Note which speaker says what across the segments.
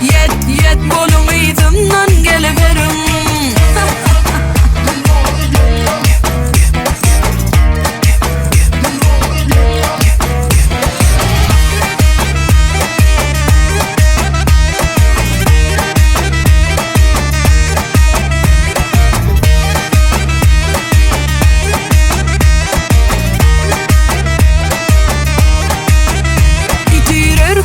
Speaker 1: yet bolun izimden geliverim.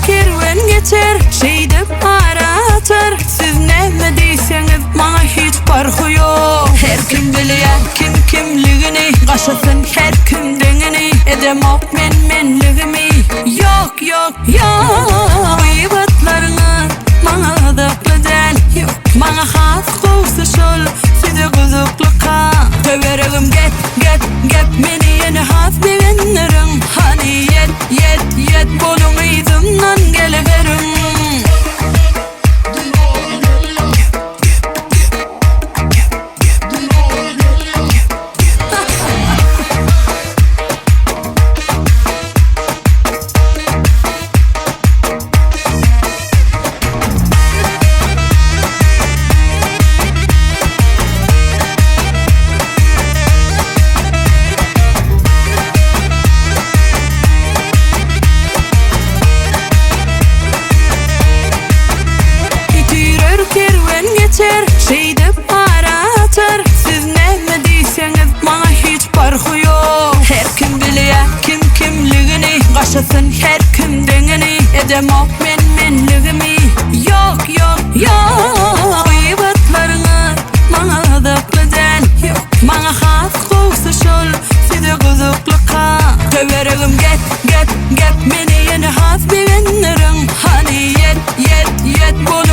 Speaker 1: Kerven geçer, şeyde para atar. Siz neme deyseniz bana hiç farkı yok. Her kim biliyor kim kimliğini, kaşasın her kim dengini. Edemok menligimi. Yok yok yok. Gıybatlarını bana da bedel yok. Bana has kovsa şol, size kızıklıka. Tövereğim get meni yeni has beğenirim. Hani yet bolun izimden geliverim. Şeyde para atar. Siz neme deyseniz bana hiç farkı yok. Her kim biliyor kim kimliğini, kaşasın her kim dengini. Edemok menligimi. Yok yok yok. Gıybatlarını bana da bedel yok. Bana has kovsa şol, size kızıklıka. Tövereğim get meni yeni has beğenirim. Hani yet bol